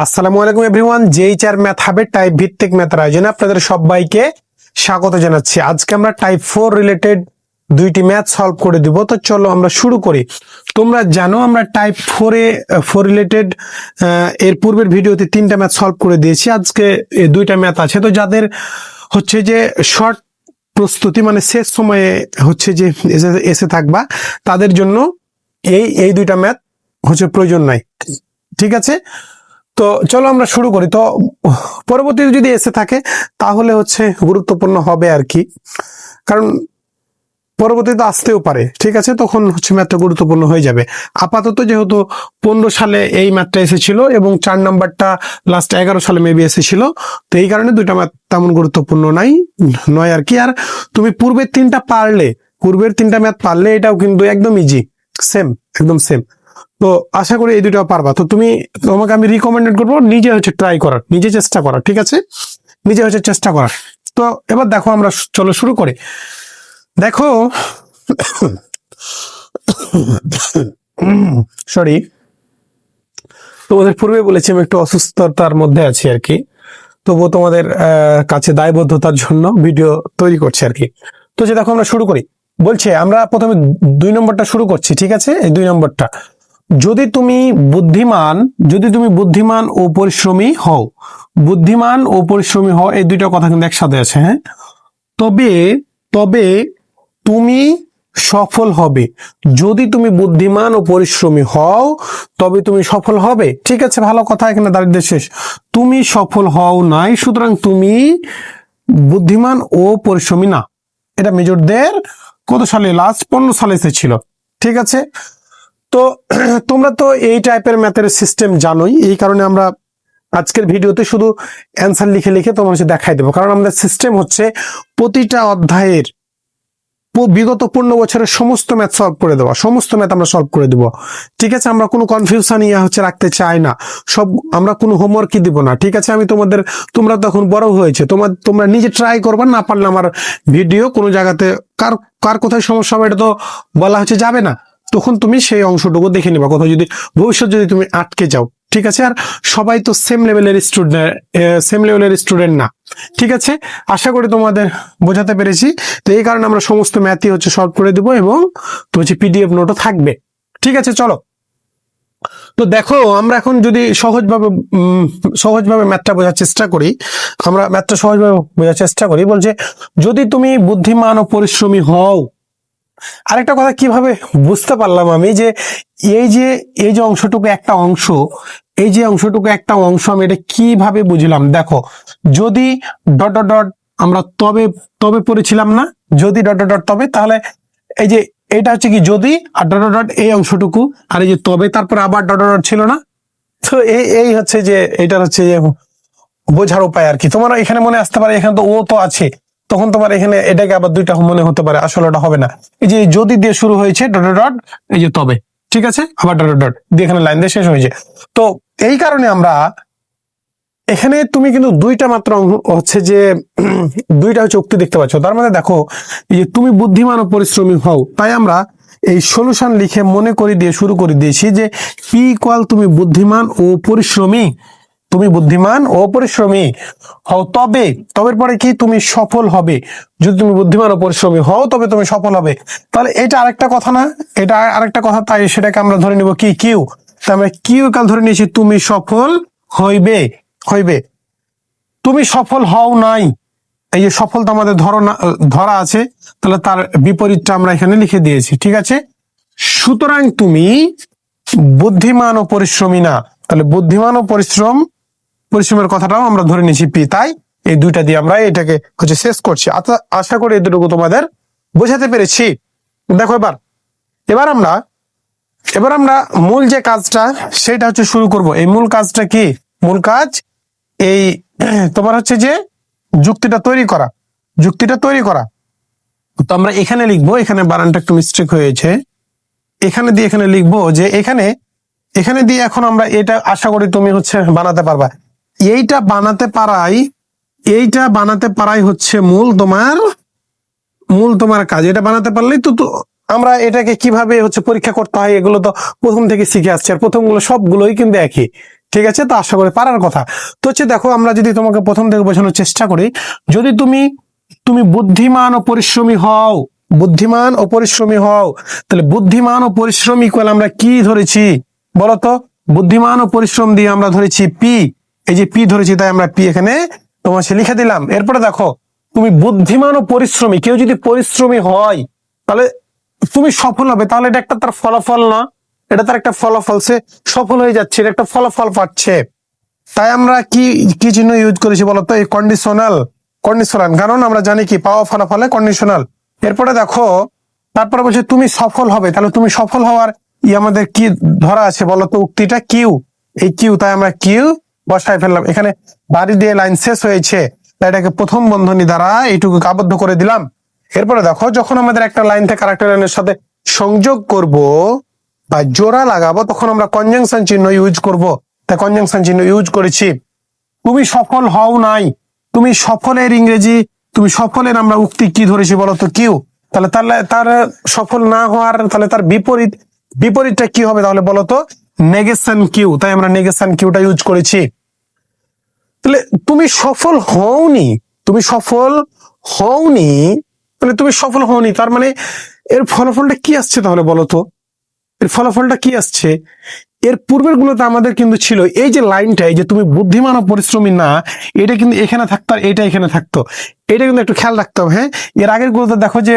আসসালামু আলাইকুম everyone, JHR math হাবের type ভিত্তিক ম্যাথের আয়োজনে আপনাদের সবাইকে স্বাগত জানাচ্ছি। আজকে আমরা টাইপ 4 রিলেটেড দুইটি ম্যাথ সলভ করে দিব। তো চলো আমরা শুরু করি। তোমরা জানো আমরা টাইপ 4 রিলেটেড এর পূর্বের ভিডিওতে 3টা ম্যাথ সলভ করে দিয়েছি। আজকে দুইটা ম্যাথ আছে। তো যাদের হচ্ছে যে শর্ট প্রস্তুতি মানে শেষ সময়ে হচ্ছে যে এসে থাকবা, তাদের জন্য এই দুইটা ম্যাথ হচ্ছে প্রয়োজন নাই। ঠিক আছে, তো চলো আমরা শুরু করি। তো পরবর্তীতে যদি এসে থাকে তাহলে হচ্ছে গুরুত্বপূর্ণ হবে আর কি, কারণ পরবর্তীতে আসতেও পারে। ঠিক আছে, তখন হচ্ছে ম্যাথটা গুরুত্বপূর্ণ হয়ে যাবে। আপাতত যেহেতু 15 সালে এই ম্যাথটা এসেছিল এবং 4 নাম্বারটা লাস্ট 11 সালে মেবি এসেছিল, তো এই কারণে দুইটা ম্যাথ তেমন গুরুত্বপূর্ণ নয় আর কি। আর তুমি পূর্বের 3টা ম্যাথ পারলে এটাও কিন্তু একদম ইজি, একদম সেম। তো আশা করি এই দুটো পারবা। তো তোমাকে আমি রিকমেন্ডেড করবো নিজে হচ্ছে ট্রাই করার, নিজে চেষ্টা করার। ঠিক আছে, নিজে হচ্ছে চেষ্টা করার। তো এবার দেখো আমরা চলো শুরু করি। দেখো সরি, তোমাদের পূর্বে বলেছি আমি একটু অসুস্থতার মধ্যে আছি আর কি, তবুও তোমাদের কাছে দায়বদ্ধতার জন্য ভিডিও তৈরি করছি আর কি। তো যে দেখো আমরা শুরু করি। বলছে আমরা প্রথমে 2 নম্বরটা শুরু করছি। ঠিক আছে, এই 2 নম্বরটা, যদি তুমি বুদ্ধিমান ও পরিশ্রমী হও, এই দুইটা কথা কিন্তু একসাথে আছে। হ্যাঁ, তবে তুমি সফল হবে। যদি তুমি বুদ্ধিমান ও পরিশ্রমী হও তবে তুমি সফল হবে। ঠিক আছে, ভালো কথা, এখানে দাঁড়িয়ে শেষ। তুমি সফল হও নাই, সুতরাং তুমি বুদ্ধিমান ও পরিশ্রমী না। এটা মেজরদের কত সালে, লাস্ট 15 সালে এসেছিল। ঠিক আছে, তো তোমরা তো এই টাইপের ম্যাথের সিস্টেম জানোই, এই কারণে আমরা আজকের ভিডিওতে শুধু অ্যান্সার লিখে লিখে তোমার কাছে দেখাই দেবো। কারণ আমাদের সিস্টেম হচ্ছে প্রতিটা অধ্যায়ের বিগত 15 বছরের সমস্ত ম্যাথ সলভ করে দেওয়া, সমস্ত ম্যাথ আমরা সলভ করে দেবো। ঠিক আছে, আমরা কোনো কনফিউশন হচ্ছে রাখতে চাই না, আমরা কোনো হোমওয়ার্কই দিব না। ঠিক আছে, তোমরা তখন বড় হয়েছে, তোমরা নিজে ট্রাই করবা, না পারলে আমার ভিডিও কোনো জায়গাতে কার কোথায় সমস্যা হবে এটা তো বলা হচ্ছে যাবে না, তখন তুমি সেই অংশটুকু দেখে নিবা, কোথাও যদি ভবিষ্যৎ যদি তুমি আটকে যাও। ঠিক আছে, আর সবাই তো সেম লেভেলের স্টুডেন্ট না। ঠিক আছে, আশা করি তোমাদের বোঝাতে পেরেছি। তো এই কারণে আমরা সমস্ত ম্যাথই হচ্ছে সলভ করে দিব এবং তো হচ্ছে PDF নোটও থাকবে। ঠিক আছে, চলো। তো দেখো আমরা এখন যদি সহজভাবে ম্যাথটা বোঝার চেষ্টা করি, বলছে যদি তুমি বুদ্ধিমান ও পরিশ্রমী হও। আরেকটা কথা কিভাবে বুঝতে পারলাম আমি, যে এই যে অংশটুকু একটা অংশ, আমি এটা কিভাবে বুঝলাম। দেখো, যদি ডট ডট ডট আমরা তবে পড়েছিলাম না, যদি ডট ডট ডট তবে, তাহলে এই যে এটা হচ্ছে কি যদি, আর ডট ডট ডট এই অংশটুকু, আর এই যে তবে তারপর আবার ডট ডট ডট ছিল না। তো এই হচ্ছে যে এটার হচ্ছে যে বোঝার উপায় আর কি। তোমার এখানে মনে আসতে পারে এখানে তো ও তো আছে, তখন তোমার এখানে এটাকে আবার দুইটা মনে হতে পারে, আসলে ওটা হবে না। এই যে যদি দিয়ে শুরু হয়েছে ডট ডট ডট, এই যে তবে, ঠিক আছে, আবার ডট ডট ডট দিয়ে এখানে লাইন দিয়ে শেষ হয়েছে। তো এই কারণে আমরা এখানে তুমি কিন্তু দুইটা মাত্র হচ্ছে যে দুইটা হচ্ছে উক্তি দেখতে পাচ্ছ। তার মানে দেখো, এই যে তুমি বুদ্ধিমান ও পরিশ্রমী হও, তাই আমরা এই সলিউশন লিখে মনে করে দিয়ে শুরু করে দিয়েছি যে P ইকুয়াল তুমি বুদ্ধিমান ও পরিশ্রমী হও, তবে পরে কি তুমি সফল হবে। যদি তুমি বুদ্ধিমান ও পরিশ্রমী হও তবে তুমি সফল হবে। তাহলে এটা আরেকটা কথা না, এটা আরেকটা কথা, তাই সেটাকে আমরা ধরে নিব কি কিউ। তাই আমরা কিউ কাল ধরে নিয়েছি তুমি সফল হইবে। তুমি সফল হও নাই, এই যে সফল তো আমাদের ধরা আছে, তাহলে তার বিপরীতটা আমরা এখানে লিখে দিয়েছি। ঠিক আছে, সুতরাং তুমি বুদ্ধিমান ও পরিশ্রমী না। তাহলে বুদ্ধিমান ও পরিশ্রমের কথাটাও আমরা ধরে নিয়েছি পি। তাই এই দুইটা দিয়ে আমরা এটাকে হচ্ছে শেষ করছি। আশা করি এতটুকু তোমাদের বোঝাতে পেরেছি। দেখো এবার আমরা মূল যে কাজটা সেটা হচ্ছে শুরু করব। এই মূল কাজটা কি? মূল কাজ এই তোমার হচ্ছে যে যুক্তিটা তৈরি করা। তো আমরা এখানে লিখবো, এখানে বানানটা একটু মিস্টেক হয়েছে, এখানে লিখবো যে এখানে দিয়ে এখন আমরা এটা আশা করি তুমি হচ্ছে বানাতে পারবা। এইটা বানাতে পারাই হচ্ছে মূল তোমার কাজ। এটা বানাতে পারলেই তো আমরা এটাকে কিভাবে হচ্ছে পরীক্ষা করতে হয় এগুলো তো প্রথম থেকে শিখে আসছি, আর প্রথমগুলো সবগুলোই কিন্তু একই। ঠিক আছে, তো আশা করি পারার কথা। তো হচ্ছে দেখো, আমরা যদি তোমাকে প্রথম থেকে বোঝানোর চেষ্টা করি, যদি তুমি তুমি বুদ্ধিমান ও পরিশ্রমী হও, বুদ্ধিমান ও পরিশ্রমী হও, তাহলে বুদ্ধিমান ও পরিশ্রমী ইকুয়াল আমরা কি ধরেছি বলতো? বুদ্ধিমান ও পরিশ্রম দিয়ে আমরা ধরেছি পি, এই যে পি ধরেছি, তাই আমরা পি এখানে তোমার সে লিখে দিলাম। এরপরে দেখো, তুমি বুদ্ধিমান ও পরিশ্রমী, কেউ যদি পরিশ্রমী হয় তাহলে তুমি সফল হবে, তাহলে এটা একটা তার ফলাফল না? এটা তার একটা ফলাফল, সে সফল হয়ে যাচ্ছে, এটা একটা ফলাফল পাচ্ছে। তাই আমরা কি কি চিহ্ন ইউজ করেছি বলতো? এই কন্ডিশনাল, কন্ডিশনাল, কারণ আমরা জানি কি পাওয়া ফলাফলে কন্ডিশনাল। এরপরে দেখো, তারপরে বলছে তুমি সফল হবে, তাহলে তুমি সফল হওয়ার আমাদের কি ধরা আছে বলতো? উক্তিটা কিউ, এই কিউ, তাই আমরা কিউ বসায় ফেললাম এখানে। বাড়ি দিয়ে লাইন শেষ হয়েছে, তাই এটাকে প্রথম বন্ধনী দ্বারা এইটুকু আবদ্ধ করে দিলাম। এরপরে দেখো, যখন আমাদের একটা লাইন থেকে আরেকটা লাইনের সাথে সংযোগ করব বা জোড়া লাগাবো, তখন আমরা কনজাংশন চিহ্ন ইউজ করব, তাই কনজাংশন চিহ্ন ইউজ করেছি। তুমি সফল হও নাই, তুমি সফলের ইংরেজি, তুমি সফলের আমরা উক্তি কি ধরেছি বলতো? কিউ। তাহলে তাহলে তার সফল না হওয়ার, তাহলে তার বিপরীত, বিপরীতটা কি হবে তাহলে বলতো? নেগেশন কিউ, তাই আমরা নেগেশন কিউটা ইউজ করেছি। তাহলে তুমি সফল হওনি, তুমি সফল হওনি, তাহলে তুমি সফল হওনি, তার মানে এর ফলাফলটা কি আসছে তাহলে বলতো? এর ফলাফলটা কি আসছে? এর পূর্বের গুলোতে আমাদের কিন্তু ছিল এই যে লাইনটা, এই যে তুমি বুদ্ধিমান ও পরিশ্রমী না, এটা কিন্তু এখানে থাকতো আর এটা এখানে থাকতো, এটা কিন্তু একটু খেয়াল রাখতে হবে। হ্যাঁ, এর আগের গুলোতে দেখো যে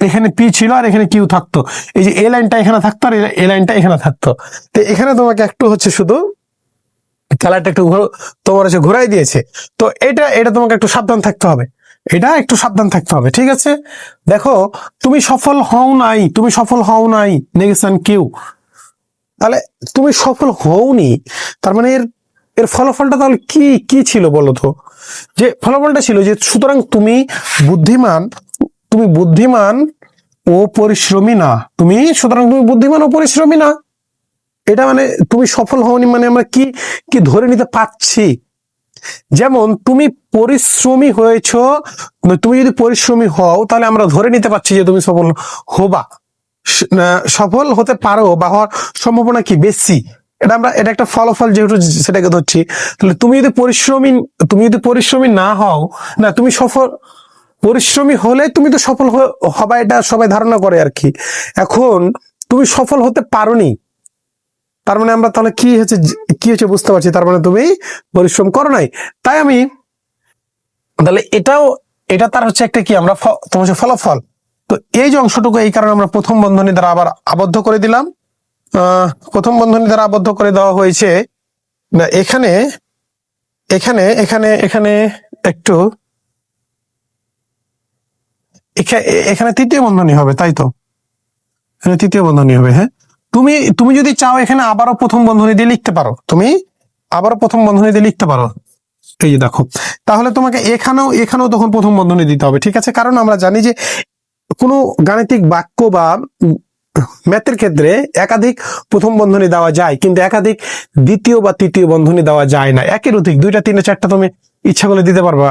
এখানে পি ছিল আর এখানে কিউ থাকতো, এই যে এই লাইনটা এখানে থাকতো আর এই লাইনটা এখানে থাকতো। তো এখানে তোমাকে একটু হচ্ছে শুধু খেলাটা একটু তোমার হচ্ছে ঘুরাই দিয়েছে। তো এটা এটা তোমাকে একটু সাবধান থাকতে হবে, এটা একটু সাবধান থাকতে হবে, ঠিক আছে? দেখো, তুমি সফল হও নাই, তুমি সফল হও নাই, নেগেশন কিউ। তাহলে তুমি সফল হওনি, তার মানে এর এর ফলাফলটা তাহলে কি কি ছিল বলতো? যে ফলাফলটা ছিল যে সুতরাং তুমি বুদ্ধিমান, তুমি বুদ্ধিমান ও পরিশ্রমী না, তুমি সুতরাং তুমি বুদ্ধিমান ও পরিশ্রমী না। এটা মানে তুমি সফল হওনি মানে আমরা কি কি ধরে নিতে পারছি? যেমন তুমি পরিশ্রমী হয়েছ, তুমি যদি পরিশ্রমী হও তাহলে আমরা ধরে নিতে পারছি যে তুমি সফল হবা, সফল হতে পারো বা হওয়ার সম্ভাবনা কি বেশি। এটা আমরা, এটা একটা ফলাফল যেহেতু সেটাকে ধরছি। তাহলে তুমি যদি পরিশ্রমী না হও, না তুমি সফল, পরিশ্রমী হলে তুমি তো সফল হবা, এটা সবাই ধারণা করে আর কি। এখন তুমি সফল হতে পারোনি, তার মানে আমরা তাহলে কি হচ্ছে বুঝতে পারছি, তার মানে তুমি পরিশ্রম করো নাই। তাই আমি তাহলে এটা তার হচ্ছে একটা কি, আমরা তোমার হচ্ছে ফলাফল। তো এই যে অংশটুকু, এই কারণে আমরা প্রথম বন্ধনী দ্বারা আবার আবদ্ধ করে দিলাম। প্রথম বন্ধনী দ্বারা আবদ্ধ করে দেওয়া হয়েছে। না এখানে এখানে এখানে এখানে একটু এখানে তৃতীয় বন্ধনী হবে, তাই তো? এখানে তৃতীয় বন্ধনী হবে। হ্যাঁ, তুমি তুমি যদি চাও এখানে আবারও প্রথম বন্ধনী দিয়ে লিখতে পারো, তুমি আবারও প্রথম বন্ধনী দিয়ে লিখতে পারো। এই যে দেখো, তাহলে তোমাকে এখানেও তখন প্রথম বন্ধনী দিতে হবে, ঠিক আছে? কারণ আমরা জানি যে কোনো গাণিতিক বাক্য বা ম্যাথের ক্ষেত্রে একাধিক প্রথম বন্ধনী দেওয়া যায়, কিন্তু একাধিক দ্বিতীয় বা তৃতীয় বন্ধনী দেওয়া যায় না। একের অধিক দুইটা তিনটা চারটা তুমি ইচ্ছা করলে দিতে পারবা।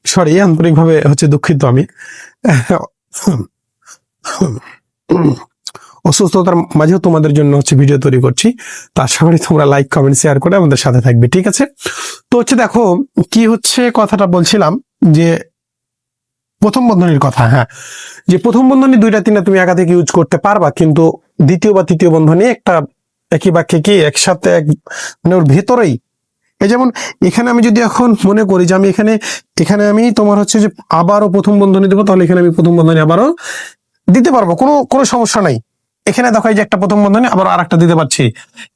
সরি, আন্তরিকভাবে হচ্ছে দুঃখিত আমি, অসুস্থতার মাঝেও তোমাদের জন্য হচ্ছে ভিডিও তৈরি করছি। তো আশা করি তোমরা লাইক কমেন্ট শেয়ার করে আমাদের সাথে থাকবে, ঠিক আছে? তো হচ্ছে দেখো কি হচ্ছে, কথাটা বলছিলাম যে প্রথম বন্ধনীর কথা। হ্যাঁ, যে প্রথম বন্ধনী দুইটা তিনটা তুমি একাধিক ইউজ করতে পারবা, কিন্তু দ্বিতীয় বা তৃতীয় বন্ধনী একটা একই বাক্যে কি একসাথে মানে ওর ভেতরেই। এই যেমন এখানে আমি যদি এখন মনে করি যে আমি এখানে আমি তোমার হচ্ছে যে আবারও প্রথম বন্ধনী দেবো, তাহলে এখানে আমি প্রথম বন্ধনী আবারও দিতে পারবো, কোনো সমস্যা নাই। এখানে দেখো এই যে একটা প্রথম বন্ধনী আবার আরেকটা দিতে পারছি,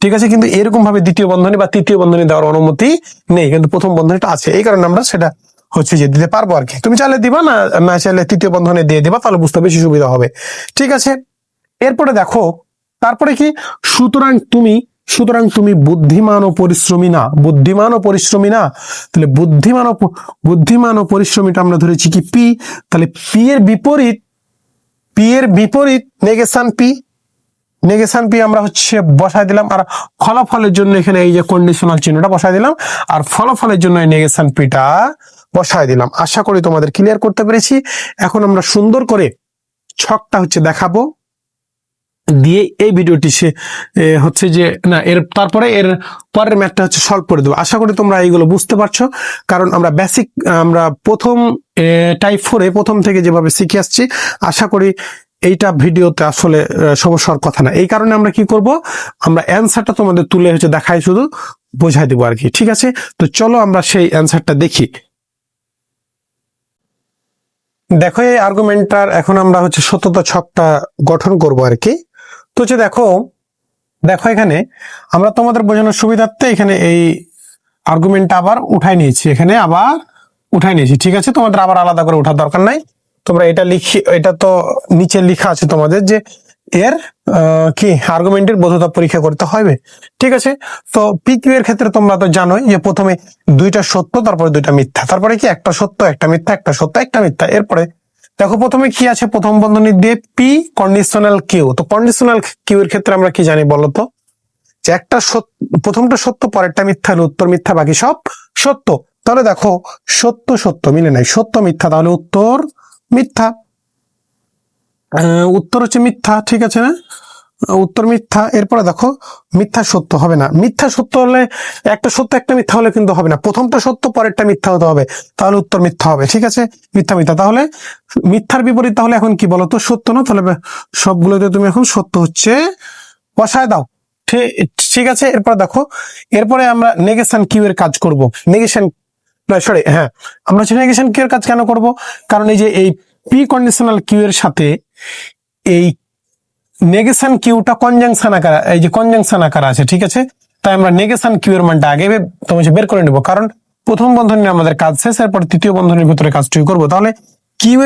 ঠিক আছে? কিন্তু এরকম ভাবে দ্বিতীয় বন্ধনী বা তৃতীয় বন্ধনী দেওয়ার অনুমতি নেই, কিন্তু প্রথম বন্ধনীটা আছে, এই কারণে আমরা সেটা হচ্ছে যে দিতে পারবো আর কি। তুমি চাইলে দিবা, না চাইলে তৃতীয় বন্ধনী দিয়ে দিবা, তাহলে বুঝতে বেশি সুবিধা হবে, ঠিক আছে? এরপরে দেখো, তারপরে কি, সুতরাং তুমি বুদ্ধিমান ও পরিশ্রমী না, বুদ্ধিমান ও পরিশ্রমী না। তাহলে বুদ্ধিমান ও পরিশ্রমীটা আমরা ধরেছি কি পি, তাহলে পি এর বিপরীত নেগেশন পি আমরা হচ্ছে বসায় দিলাম, আর ফলাফলের জন্য এখানে এই যে কন্ডিশনাল চিহ্নটা বসায় দিলাম, আর ফলাফলের জন্য এই নেগেশন পিটা বসায় দিলাম। আশা করি তোমাদের ক্লিয়ার করতে পেরেছি। এখন আমরা সুন্দর করে ছকটা হচ্ছে দেখাবো। দিয়ে এই ভিডিওটি হচ্ছে যে না এর তারপরে এর পরের ম্যাথটা হচ্ছে সলভ করে দেবো। আশা করি তোমরা এইগুলো বুঝতে পারছো, কারণ আমরা প্রথম টাইপ 4-এ প্রথম থেকে যেভাবে শিখে আসছি, আশা করি এইটা ভিডিওতে আসলে সমস্যার কথা না। এই কারণে আমরা কি করব, আমরা অ্যান্সারটা তোমাদের তুলে হচ্ছে দেখাই, শুধু বোঝাই দেবো আর কি। ঠিক আছে, তো চলো আমরা সেই অ্যান্সারটা দেখি। দেখো এই আর্গুমেন্টটার এখন আমরা হচ্ছে সত্যতা ছকটা গঠন করব আর কি। তো যে দেখো এখানে আমরা তোমাদের বোঝানোর সুবিধার্থে এখানে এই আর্গুমেন্টটা আবার উঠাই নিয়েছি, এখানে আবার উঠাই নিয়েছি। ঠিক আছে, তোমাদের আবার আলাদা করে ওঠার দরকার নাই, তোমরা এটা এটা তো নিচে লেখা আছে তোমাদের যে এর কি আর্গুমেন্টের বৈধতা পরীক্ষা করতে হবে। ঠিক আছে, তো পিকিউ এর ক্ষেত্রে তোমরা তো জানোই যে প্রথমে দুইটা সত্য, তারপরে দুইটা মিথ্যা, তারপরে কি একটা সত্য একটা মিথ্যা, একটা সত্য একটা মিথ্যা। এরপরে দেখো প্রথমে কি আছে, প্রথম বন্ধনী দিয়ে পি কন্ডিশনাল কিউ। তো কন্ডিশনাল কিউ এর ক্ষেত্রে আমরা কি জানি বলতো, যে একটা প্রথমটা সত্য পরেরটা মিথ্যা, উত্তর মিথ্যা, বাকি সব সত্য। তাহলে দেখো সত্য সত্য মিলে নাই, সত্য মিথ্যা, তাহলে উত্তর মিথ্যা। উত্তর হচ্ছে মিথ্যা, ঠিক আছে না, উত্তর মিথ্যা। এরপরে দেখো মিথ্যা সত্য হবে না, মিথ্যা সত্য হলে একটা সত্য একটা মিথ্যা হলে কিন্তু হবে না, প্রথমটা সত্য পরেরটা মিথ্যা হতে হবে, তাহলে উত্তর মিথ্যা হবে। ঠিক আছে, মিথ্যা মিথ্যা, তাহলে মিথ্যার বিপরীত তাহলে এখন কি বলতো, সত্য না, তাহলে সবগুলোতে তুমি এখন সত্য হচ্ছে বসায় দাও। ঠিক আছে, এরপর দেখো এরপরে আমরা নেগেশন কিউ এর কাজ করব। নেগেশন সরি হ্যাঁ, আমরা নেগেশন কিউ এর কাজ কেন করব, কারণ এই যে এই পি কন্ডিশনাল কিউ এর সাথে এই নেগেশন কিউটা কনজাংশন আকার, এই যে কনজাংশন আকার আছে। ঠিক আছে, তাই আমরা নেগেশন কিউ এর মানটা আগে তোমার বের করে নেব, কারণ প্রথম বন্ধনীর আমাদের কাজ শেষ, এরপর তৃতীয় বন্ধনীর ভিতরে কাজটি করব। তাহলে কিউ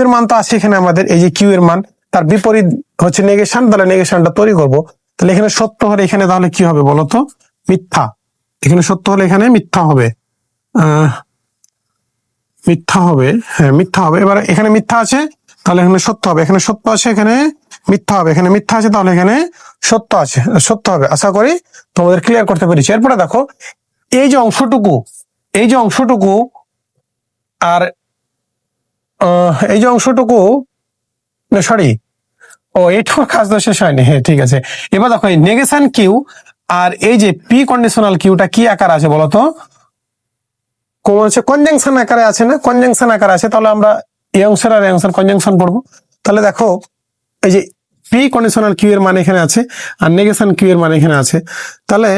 এর মান তো আছে এখানে আমাদের, এই যে কিউ এর মান, তার বিপরীত হচ্ছে নেগেশন, তাহলে নেগেশনটা তৈরি করব। তাহলে এখানে সত্য হলে এখানে তাহলে কি হবে বলতো, মিথ্যা। এখানে সত্য হলে এখানে মিথ্যা হবে, মিথ্যা হবে, হ্যাঁ মিথ্যা হবে। এবার এখানে মিথ্যা আছে তাহলে এখানে সত্য হবে, এখানে সত্য আছে এখানে মিথ্যা হবে, এখানে মিথ্যা আছে তাহলে এখানে সত্য আছে, সত্য হবে। আশা করি তোমাদের ক্লিয়ার করতে পেরেছি। এরপরে দেখো এই যে অংশটুকু আর এই যে অংশটুকু সরি এইটুকু কাজ তো শেষ হয়নি, হ্যাঁ ঠিক আছে। এবার দেখো এই নেগেশন কিউ আর এই যে পি কন্ডিশনাল কিউটা কি আকার আছে বলতো, কনজাংশন আকারে আছে না, কনজাংশন আকারে আছে। তাহলে আমরা এই অংশের আর এই অংশের কনজাংশন পড়বো। তাহলে দেখো এই যে পি কন্ডিশনাল কিউ এর মান এখানে আছে আর নেগেশন কিউ এর মান এখানে আছে, তাহলে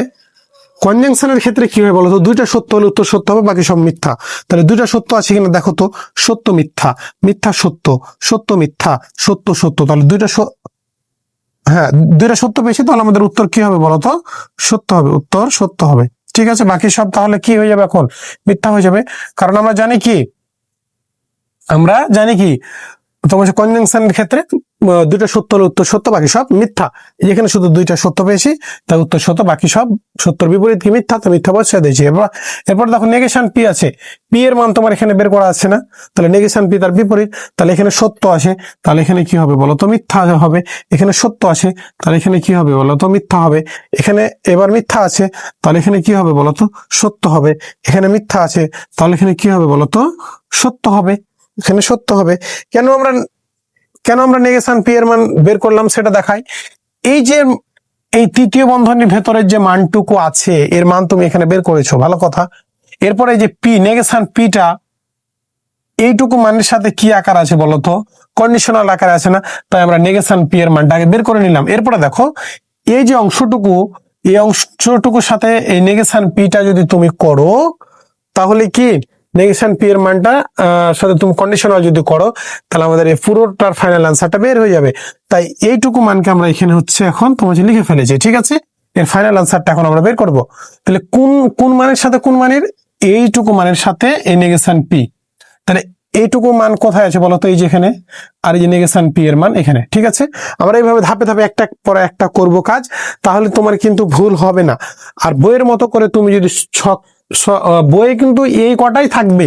কনজাংশনের ক্ষেত্রে কি হয় বলতো, দুইটা সত্য হলে উত্তর সত্য হবে, বাকি সব মিথ্যা। তাহলে দুইটা সত্য আছে কিনা দেখো তো, সত্য মিথ্যা, মিথ্যা সত্য, সত্য মিথ্যা, সত্য সত্য, তাহলে হ্যাঁ দুইটা সত্য পেয়েছি, তাহলে আমাদের উত্তর কি হবে বলতো, সত্য হবে, উত্তর সত্য হবে। ঠিক আছে, বাকি সব তাহলে কি হয়ে যাবে, এখন মিথ্যা হয়ে যাবে। কারণ আমরা জানি কি তোমার কনজাংশনের ক্ষেত্রে দুইটা সত্য হলে উত্তর সত্য, বাকি সব মিথ্যা। এখানে শুধু দুইটা সত্য পেয়েছি, তাই উত্তর সত্য, বাকি সব সত্যর বিপরীত কি মিথ্যা, তো মিথ্যা বসে দিয়েছি। এরপর দেখো নেগেশন পি আছে, পি এর মান তোমার এখানে বের করা আছে না, তাহলে নেগেশন পি তার বিপরীত, তাহলে এখানে সত্য আছে, তাহলে এখানে কি হবে বলতো, মিথ্যা হবে। এখানে সত্য আছে, তাহলে এখানে কি হবে বলতো, মিথ্যা হবে। এখানে এবার মিথ্যা আছে, তাহলে এখানে কি হবে বলতো, সত্য হবে। এখানে মিথ্যা আছে, তাহলে এখানে কি হবে বলতো, সত্য হবে, এখানে সত্য হবে। কেন আমরা নেগেশন পি এর মান বের করলাম সেটা দেখাই। এই যে এই তৃতীয় বন্ধনীর ভেতরের যে মানটুকু আছে এর মান তুমি এখানে বের করেছো, ভালো কথা। এরপরে যে পি নেগেশন পিটা এইটুকু মানের সাথে কি আকার আছে বলতো, কন্ডিশনাল আকারে আছে না, তাই আমরা নেগেশন পি এর মানটা আগে বের করে নিলাম। এরপরে দেখো এই যে এই অংশটুকুর সাথে এই নেগেশন পিটা যদি তুমি করো, তাহলে কি নেগেশন পি এর মানটা সাথে তুমি কন্ডিশনাল যদি করো, তাহলে আমাদের এই পুরোটার ফাইনাল আনসারটা বের হয়ে যাবে। তাই এইটুকু মানকে আমরা এখানে হচ্ছে এখন তোমাকে লিখে ফেলেছি। ঠিক আছে, এর ফাইনাল আনসারটা এখন আমরা বের করব। তাহলে কোন মানের সাথে কোন মানের, এইটুকু মানের সাথে এই নেগেশন পি, তাহলে এইটুকু মান কোথায় আছে বলতো, এই যে এখানে, আর এই যে নেগেশন পি এর মান এখানে। ঠিক আছে, আমরা এইভাবে ধাপে ধাপে একটা পর একটা করব কাজ, তাহলে তোমার কিন্তু ভুল হবে না। আর বইয়ের মতো করে তুমি যদি বইয়ে কিন্তু এই কটাই থাকবে,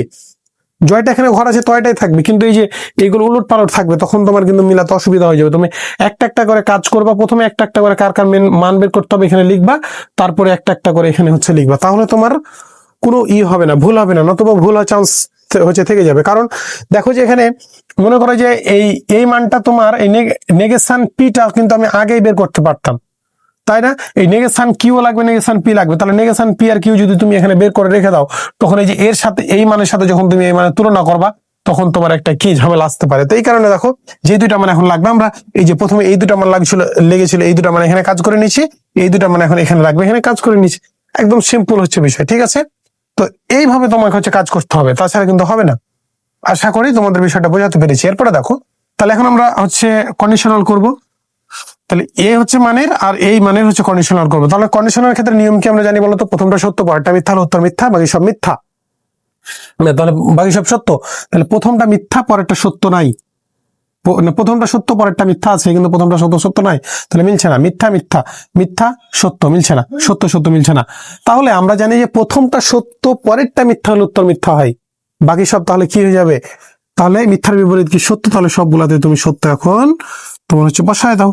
জয়টা এখানে ঘর আছে তয়টাই থাকবে, কিন্তু এই যে এইগুলো উলট পালট থাকবে, তখন তোমার কিন্তু মিলাতে অসুবিধা হয়ে যাবে। তুমি একটা একটা করে কাজ করবা, প্রথমে একটা একটা করে কার কার মান বের করতে হবে এখানে লিখবা, তারপরে একটা একটা করে এখানে হচ্ছে লিখবা, তাহলে তোমার কোনো হবে না, ভুল হবে না। নতুবা ভুল হওয়ার চান্স হচ্ছে থেকে যাবে। কারণ দেখো যে এখানে মনে করো যে এই মানটা তোমার এই নেগেশন পিটা কিন্তু আমি আগেই বের করতে পারতাম, তাই না? এই নেগেশন কিউ লাগবে, নেগেশন পি লাগবে, তাহলে নেগেশন পি আর কিউ যদি তুমি এখানে বের করে রেখে দাও, তখন এই যে এর সাথে এই মানের সাথে যখন তুমি এই মানে তুলনা করবা, তখন তোমার একটা কি ঝামেলা আসতে পারে। তো এই কারণে দেখো যে দুইটা মান এখন লাগবে, আমরা এই যে প্রথমে এই দুটা মান লেগেছিল এই দুটা মান এখানে কাজ করে নিচ্ছি, এই দুটা মান এখন এখানে লাগবে, এখানে কাজ করে নিচ্ছি। একদম সিম্পল হচ্ছে বিষয়, ঠিক আছে? তো এইভাবে তোমাকে হচ্ছে কাজ করতে হবে, তাছাড়া কিন্তু হবে না। আশা করি তোমাদের বিষয়টা বোঝাতে পেরেছি। এরপরে দেখো, তাহলে এখন আমরা হচ্ছে কন্ডিশনাল করব। তাহলে এ হচ্ছে মানের আর এই মানের হচ্ছে কন্ডিশনাল করবো। তাহলে কন্ডিশনাল ক্ষেত্রে নিয়ম কি আমরা জানি বলতো? প্রথমটা সত্য, পরেরটা মিথ্যা, উত্তর মিথ্যা, বাকি সব মিথ্যা। তাহলে বাকি সব সত্য, তাহলে প্রথমটা মিথ্যা, পরেরটা সত্য নাই। প্রথমটা সত্য, পরেরটা মিথ্যা আছে, কিন্তু প্রথমটা সত্য নাই, তাহলে মিলছে না। মিথ্যা মিথ্যা, মিথ্যা সত্য মিলছে না, সত্য সত্য মিলছে না। তাহলে আমরা জানি যে প্রথমটা সত্য, পরেরটা মিথ্যা হলে উত্তর মিথ্যা হয়, বাকি সব তাহলে কি হয়ে যাবে? তাহলে মিথ্যার বিপরীত কি? সত্য। তাহলে সবগুলাতে তুমি সত্য এখন তোমার হচ্ছে বসায় দাও।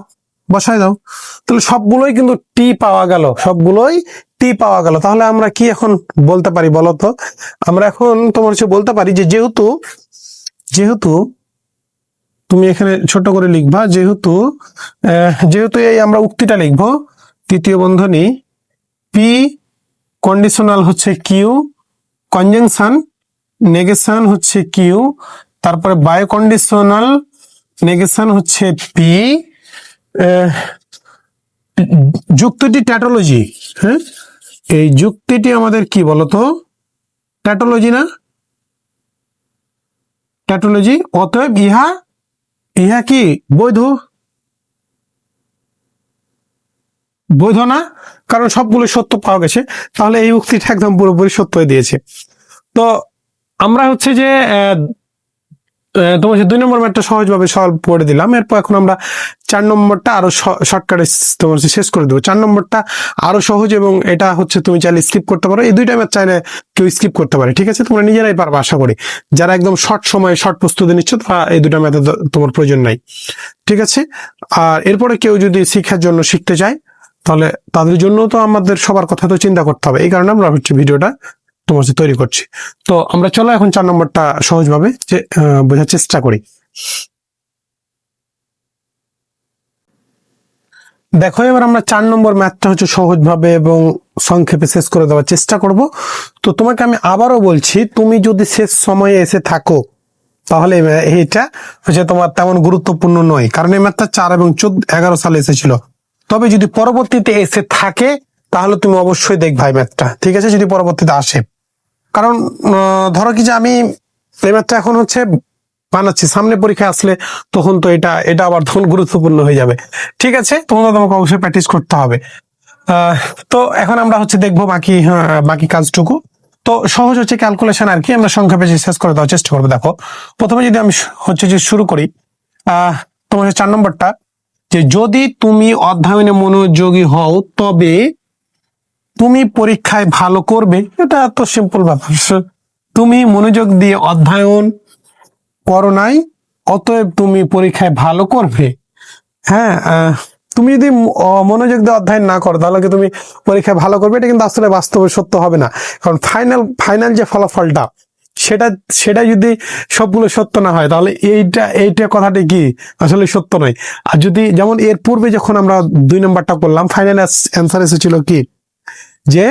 তাহলে সবগুলোই কিন্তু টি পাওয়া গেল, সবগুলোই টি পাওয়া গেল। তাহলে আমরা কি এখন বলতে পারি বলতো? আমরা এখন তোমার হচ্ছে বলতে পারি যে যেহেতু তুমি এখানে ছোট করে লিখবা, যেহেতু এই আমরা উক্তিটা লিখবো, তৃতীয় বন্ধনী পি কন্ডিশনাল হচ্ছে কিউ, কনজাংশন নেগেশন হচ্ছে কিউ, তারপরে বায়ো কন্ডিশনাল নেগেশন হচ্ছে পি, যুক্তিটি ট্যাটোলজি। হ্যাঁ, এই যুক্তিটি আমাদের কি বলতো? ট্যাটোলজি না? ট্যাটোলজি। অতএব ইহা কি বৈধ না? কারণ সবগুলো সত্য পাওয়া গেছে, তাহলে এই উক্তিটা একদম পুরোপুরি সত্য হয়ে দিয়েছে। তো আমরা হচ্ছে যে তোমার 2 নম্বর ম্যাথটা সহজভাবে সলভ করে দিলাম। এরপর এখন আমরা 4 নম্বরটা আরো শর্টকাটে তোমার শেষ করে দেবো। 4 নম্বরটা আরো সহজ, এবং এটা হচ্ছে তুমি চাইলে স্কিপ করতে পারো। এই দুইটা ম্যাথ চাইলে কেউ স্কিপ করতে পারে, ঠিক আছে? তোমরা নিজেরাই পারবে আশা করি। যারা একদম শর্ট সময়ে শর্ট প্রস্তুতি নিচ্ছ, তারা এই দুটা ম্যাথে তোমার প্রয়োজন নাই, ঠিক আছে? আর এরপরে কেউ যদি শিক্ষার জন্য শিখতে চায়, তাহলে তাদের জন্য তো আমাদের সবার কথা তো চিন্তা করতে হবে। এই কারণে আমরা হচ্ছে ভিডিওটা তোমার তৈরি করছি। তো আমরা চলো এখন 4 নম্বরটা সহজভাবে বোঝার চেষ্টা করি। দেখো, এবার আমরা 4 নম্বর ম্যাথটা হচ্ছে সহজভাবে এবং সংক্ষেপে শেষ করে দেওয়ার চেষ্টা করব। তো তোমাকে আমি আবারও বলছি, তুমি যদি শেষ সময়ে এসে থাকো, তাহলে এটা হচ্ছে তোমার তেমন গুরুত্বপূর্ণ নয়, কারণ এই ম্যাথটা 4 এবং 11 সালে এসেছিল। তবে যদি পরবর্তীতে এসে থাকে, তাহলে তুমি অবশ্যই দেখবে ম্যাথটা, ঠিক আছে? যদি পরবর্তীতে আসে, কারণ ধরো কি যে আমি এই ম্যাথটা এখন হচ্ছে বানাচ্ছি, সামনে পরীক্ষা আসলে তখন তো এটা আবার তখন গুরুত্বপূর্ণ হয়ে যাবে, ঠিক আছে? তোমাকে অবশ্যই প্র্যাকটিস করতে হবে। তো এখন আমরা হচ্ছে দেখবো বাকি কাজটুকু। তো সহজ হচ্ছে ক্যালকুলেশন আর কি, আমরা সংক্ষেপে শেষ করে দেওয়ার চেষ্টা করবো। দেখো, প্রথমে যদি আমি হচ্ছে যে শুরু করি, তোমার 4 নম্বরটা, যে যদি তুমি অধ্যয়নে মনোযোগী হও তবে তুমি পরীক্ষায় ভালো করবে। এটা এত সিম্পল ব্যাপার। তুমি মনোযোগ দিয়ে অধ্যয়ন করো নাই, অতএব তুমি পরীক্ষায় ভালো করবে। হ্যাঁ, তুমি যদি মনোযোগ দিয়ে অধ্যয়ন না করো, তাহলে কি তুমি পরীক্ষায় ভালো করবে? এটা কিন্তু আসলে বাস্তবে সত্য হবে না, কারণ ফাইনাল যে ফলাফলটা, সেটা যদি সবগুলো সত্য না হয়, তাহলে এইটা কথাটি কি আসলে সত্য নয়। আর যদি যেমন এর পূর্বে যখন আমরা 2 নম্বরটা করলাম, ফাইনাল অ্যান্সার এসেছিল কি, যে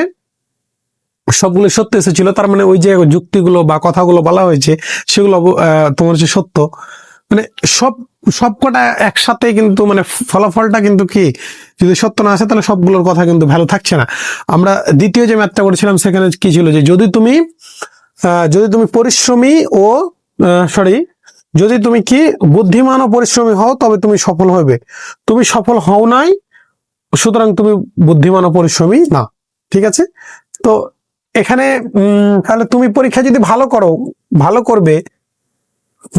সবগুলো সত্য এসেছিল, তার মানে ওই যে যুক্তিগুলো বা কথাগুলো বলা হয়েছে সেগুলো তোমার হচ্ছে সত্য। মানে সবকটা একসাথে কিন্তু মানে ফলাফলটা কিন্তু কি যদি সত্য না আসে, তাহলে সবগুলোর কথা কিন্তু ভ্যালু থাকছে না। আমরা দ্বিতীয় যে ম্যাথটা করেছিলাম, সেখানে কি ছিল, যে যদি তুমি পরিশ্রমী ও যদি তুমি কি বুদ্ধিমান ও পরিশ্রমী হও, তবে তুমি সফল হবে। তুমি সফল হও নাই, সুতরাং তুমি বুদ্ধিমান ও পরিশ্রমী না, ঠিক আছে? তো এখানে তাহলে তুমি পরীক্ষা যদি ভালো করবে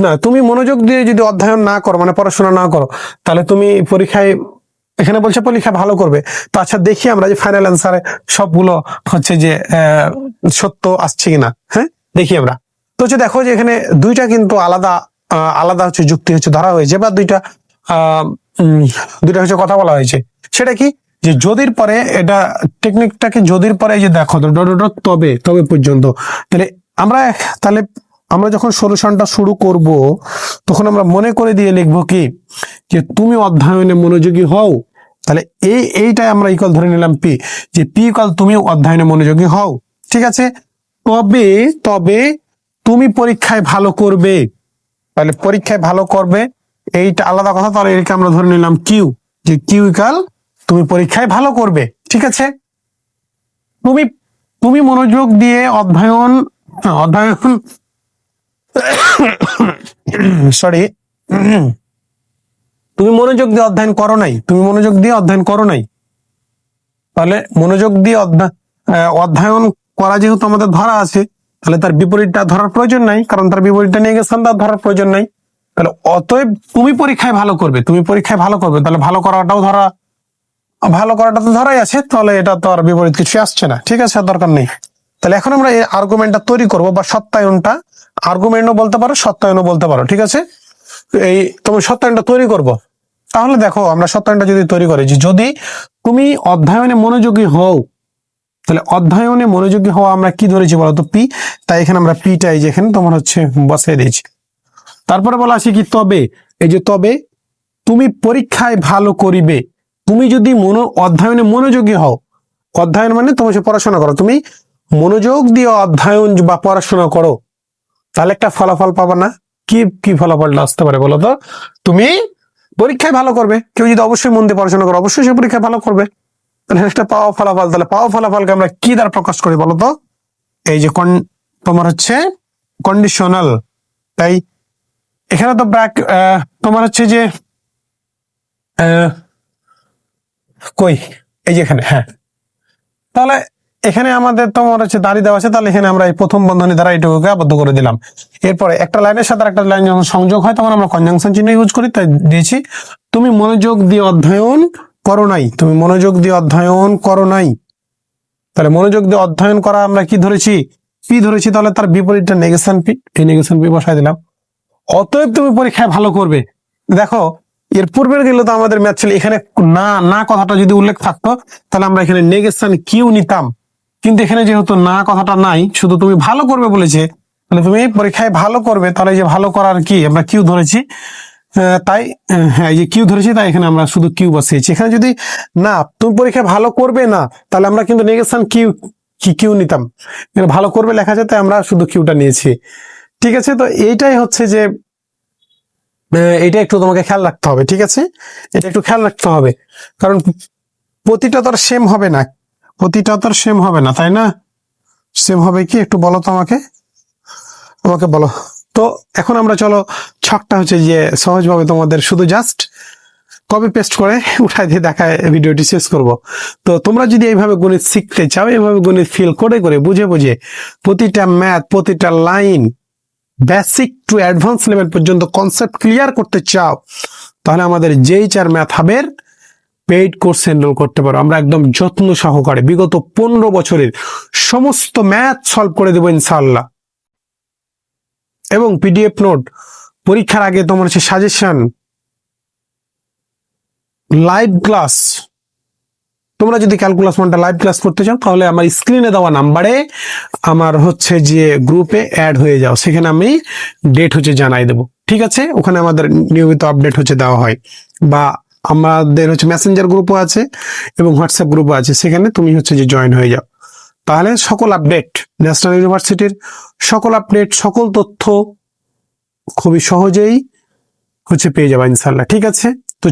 না, তুমি মনোযোগ দিয়ে যদি অধ্যয়ন না করো, মানে পড়াশোনা না করো, তাহলে তুমি পরীক্ষায়, এখানে বলছে পরীক্ষা ভালো করবে। তো আচ্ছা, দেখি আমরা যে ফাইনাল অ্যান্সারে সবগুলো হচ্ছে যে সত্য আসছে কিনা। হ্যাঁ, দেখি আমরা। তো হচ্ছে দেখো যে এখানে দুইটা কিন্তু আলাদা হচ্ছে যুক্তি হচ্ছে ধরা হয়েছে, বা দুইটা হচ্ছে কথা বলা হয়েছে। সেটা কি, যে যদির পরে, এটা টেকনিকটাকে যদির পরে, এই যে দেখো তবে পর্যন্ত, তাহলে আমরা যখন সলিউশনটা শুরু করব তখন আমরা মনে করে দিয়ে লিখবো কি যে তুমি অধ্যয়নে মনোযোগী হও, তাহলে এইটাই আমরা ইকুয়াল ধরে নিলাম পি, যে পি ইকুয়াল তুমি অধ্যয়নে মনোযোগী হও। ঠিক আছে, তবে তবে তুমি পরীক্ষায় ভালো করবে, তাহলে পরীক্ষায় ভালো করবে এইটা আলাদা কথা, তাহলে এটাকে আমরা ধরে নিলাম কিউ, যে কিউ ইকুয়াল তুমি পরীক্ষায় ভালো করবে। ঠিক আছে, তুমি তুমি মনোযোগ দিয়ে অধ্যয়ন সরি তুমি মনোযোগ দিয়ে অধ্যয়ন করো নাই, তুমি মনোযোগ দিয়ে অধ্যয়ন করো নাই, তাহলে মনোযোগ দিয়ে অধ্যয়ন করা যেহেতু আমাদের ধরা আছে, তাহলে তার বিপরীতটা ধরার প্রয়োজন নাই, কারণ তার বিপরীতটা নিয়ে গেছেন, তার ধরার প্রয়োজন নাই। তাহলে অতএব তুমি পরীক্ষায় ভালো করবে, তুমি পরীক্ষায় ভালো করবে, তাহলে ভালো করাটাও ধরা, ভালো করাটা তো ধরাই আছে, তাহলে এটা তো আর বিপরীত কিছু আসছে না। ঠিক আছে, দরকার নেই। তাহলে এখন আমরা এই আর্গুমেন্টটা তৈরি করব, বা সত্যায়নটা, আর্গুমেন্টও বলতে পারো সত্যায়নও বলতে পারো। ঠিক আছে, এই তুমি সত্যায়নটা তৈরি করব। তাহলে দেখো আমরা সত্যায়নটা যদি তৈরি করি, যে যদি তুমি অধ্যয়নে মনোযোগী হও, তাহলে অধ্যয়নে মনোযোগী হওয়া আমরা কি ধরেছি বলতো, পি, তাই এখানে আমরা পিটাই যেখানে তোমার হচ্ছে বসিয়ে দিয়েছি। তারপরে বলা আছে কি তবে, এই যে তবে তুমি পরীক্ষায় ভালো করিবে, তুমি যদি অধ্যয়নে মনোযোগী হও, অধ্যয়ন মানে তুমি পড়াশোনা করো, তুমি মনোযোগ দিয়ে অধ্যয়ন বা পড়াশোনা করো, তাহলে একটা ফলাফল পাবা না? কি কি ফলাফলটা আসতে পারে বলো তো? তুমি পরীক্ষায় ভালো করবে, কেউ যদি অবশ্যই মন দিয়ে পড়াশোনা করো অবশ্যই সে পরীক্ষায় ভালো করবে, তাহলে একটা পাওয়া ফলাফল। তাহলে পাওয়া ফলাফলকে আমরা কি দ্বারা প্রকাশ করি বলতো? এই যে তোমার হচ্ছে কন্ডিশনাল, তাই এখানে তো তোমার হচ্ছে যে কই এই যে এখানে, হ্যাঁ, তাহলে এখানে আমাদের তোমার হচ্ছে দাঁড়িয়ে দেওয়া আছে, তাহলে এখানে আমরা এই প্রথম বন্ধনী দ্বারা এটুকুকে আবদ্ধ করে দিলাম। এরপরে একটা লাইনের সাথে একটা লাইন যখন সংযোগ হয় তখন আমরা কনজাংশন চিহ্ন ইউজ করি, তাই দিয়েছি তুমি মনোযোগ দিয়ে অধ্যয়ন করো নাই, তুমি মনোযোগ দিয়ে অধ্যয়ন করো নাই। তাহলে মনোযোগ দিয়ে অধ্যয়ন করা আমরা কি ধরেছি, পি ধরেছি, তাহলে তার বিপরীতটা নেগেশন পি, এই নেগেশন পি বসাই দিলাম। অতএব তুমি পরীক্ষায় ভালো করবে। দেখো এর পূর্বের গেলে তো আমাদের ম্যাথ ছিল, এখানে না না কথাটা যদি উল্লেখ থাকতো তাহলে আমরা এখানে নেগেশন কিউ নিতাম, কিন্তু এখানে যেহেতু না কথাটা নাই, শুধু তুমি ভালো করবে বলেছে, তাহলে তুমি পরীক্ষায় ভালো করবে, তাহলে যে ভালো করার কি আমরা কিউ ধরেছি, তাই হ্যাঁ এই যে কিউ ধরেছি, তাই এখানে আমরা শুধু কিউ বসিয়েছি। এখানে যদি না তুমি পরীক্ষায় ভালো করবে না, তাহলে আমরা কিন্তু নেগেশন কিউ কিউ নিতাম, ভালো করবে লেখা আছে তাই আমরা শুধু কিউটা নিয়েছি। ঠিক আছে, তো এইটাই হচ্ছে যে এটা একটু তোমাকে খেয়াল রাখতে হবে। ঠিক আছে, এটা একটু খেয়াল রাখতে হবে, কারণ প্রতিটা তো আর সেম হবে না, প্রতিটা তো আর সেম হবে না, তাই না? সেম হবে কি একটু বলো তো আমাকে, আমাকে বলো তো। এখন আমরা চলো ছকটা হচ্ছে যে সহজভাবে তোমাদের শুধু জাস্ট কপি পেস্ট করে উঠাই দিয়ে দেখায় ভিডিওটি শেষ করব। তো তোমরা যদি এইভাবে গণিত শিখতে চাও, এইভাবে গণিত ফিল করে করে বুঝে বুঝে প্রতিটা ম্যাথ, প্রতিটা line basic to advance level পর্যন্ত কনসেপ্ট ক্লিয়ার করতে চাও, তাহলে আমাদের যেই চার ম্যাথ হাবের পেইড কোর্স এনরোল করতে পারো। আমরা একদম যত্ন সহকারে বিগত 15 বছরের সমস্ত ম্যাথ সলভ করে দেবো ইনশাআল্লাহ, এবং পিডিএফ নোট, পরীক্ষার আগে তোমার হচ্ছে সাজেশন, লাইভ ক্লাস। তোমরা যদি ক্যালকুলাস ওয়ানটা লাইভ ক্লাস করতে চাও তাহলে আমার স্ক্রিনে দেওয়া নাম্বারে আমার হচ্ছে যে গ্রুপে অ্যাড হয়ে যাও, সেখানে আমি ডেট হচ্ছে জানাই দেবো। ঠিক আছে, ওখানে আমাদের নিয়মিত আপডেট হচ্ছে দেওয়া হয়, বা আমাদের হচ্ছে মেসেঞ্জার গ্রুপও আছে এবং হোয়াটসঅ্যাপ গ্রুপও আছে, সেখানে তুমি হচ্ছে যে জয়েন হয়ে যাও, তাহলে সকল আপডেট, ন্যাশনাল ইউনিভার্সিটির সকল আপডেট, সকল তথ্য খুবই সহজেই হচ্ছে পেয়ে যাবা ইনশাল্লাহ। ঠিক আছে, তো